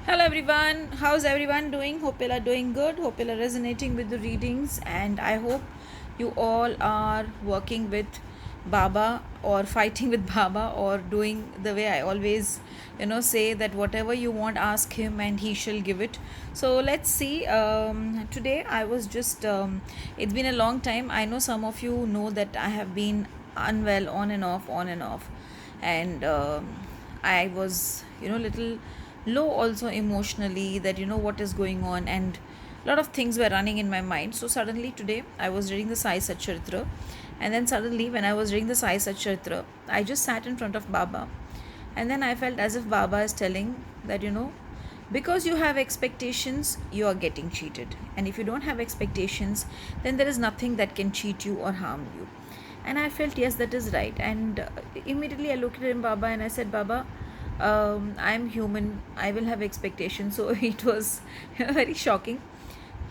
Hello everyone, how's everyone doing? Hope you are doing good. Hope you are resonating with the readings, and I hope you all are working with Baba or fighting with Baba or doing the way I always say that whatever you want, ask him and he shall give it. So let's see. Today I was just it's been a long time. I know some of you know that I have been unwell on and off, and I was little low also emotionally, that what is going on, and a lot of things were running in my mind. So suddenly today I was reading the Sai Satcharitra, and then suddenly when I was reading the Sai Satcharitra, I just sat in front of Baba, and then I felt as if Baba is telling that because you have expectations, you are getting cheated, and if you don't have expectations, then there is nothing that can cheat you or harm you. And I felt, yes, that is right. And immediately I looked at him, Baba, and I said, Baba, I'm human, I will have expectations. So it was very shocking.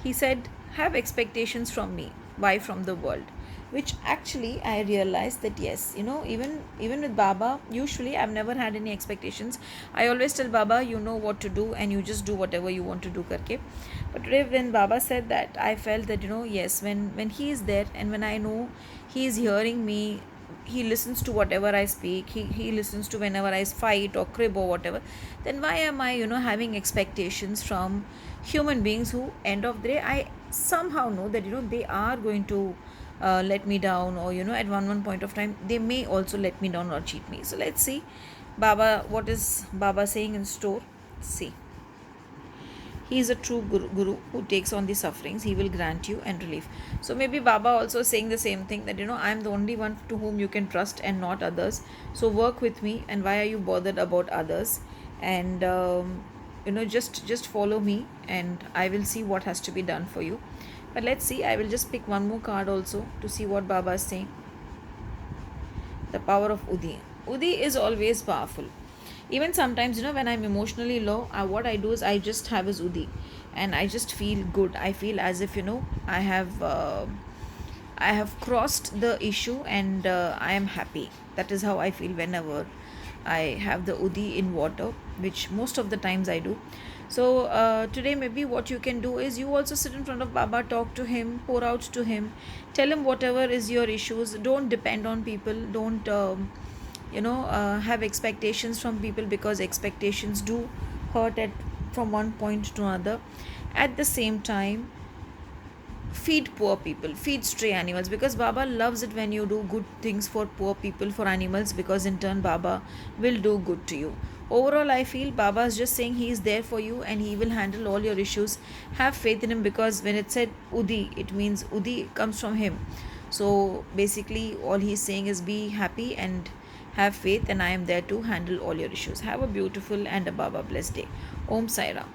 He said, have expectations from me. Why from the world? Which actually I realized that yes, even with Baba, usually I've never had any expectations. I always tell Baba, you know what to do, and you just do whatever you want to do, karke. But today when Baba said that, I felt that yes, when he is there, and when I know he is hearing me, he listens to whatever I speak, he listens to whenever I fight or crib or whatever, then why am I having expectations from human beings who, end of the day, I somehow know that they are going to let me down, or at one point of time they may also let me down or cheat me. So let's see Baba, what is Baba saying in store. See, he is a true guru who takes on the sufferings. He will grant you and relief. So maybe Baba also saying the same thing, that I am the only one to whom you can trust and not others. So work with me, and why are you bothered about others? And just follow me, and I will see what has to be done for you. But let's see. I will just pick one more card also to see what Baba is saying. The power of Udi. Udi is always powerful. Even sometimes, when I'm emotionally low, what I do is I just have his Udi, and I just feel good. I feel as if I have crossed the issue, and I am happy. That is how I feel whenever I have the Udi in water, which most of the times I do. So today maybe what you can do is you also sit in front of Baba, talk to him, pour out to him, tell him whatever is your issues. Don't depend on people. Don't have expectations from people, because expectations do hurt at from one point to another. At the same time, feed poor people, feed stray animals, because Baba loves it when you do good things for poor people, for animals, because in turn Baba will do good to you. Overall, I feel Baba is just saying he is there for you, and he will handle all your issues. Have faith in him, because when it said Udi, it means Udi comes from him. So basically all he's saying is be happy and have faith, and I am there to handle all your issues. Have a beautiful and a Baba blessed day. Om Sai Ram.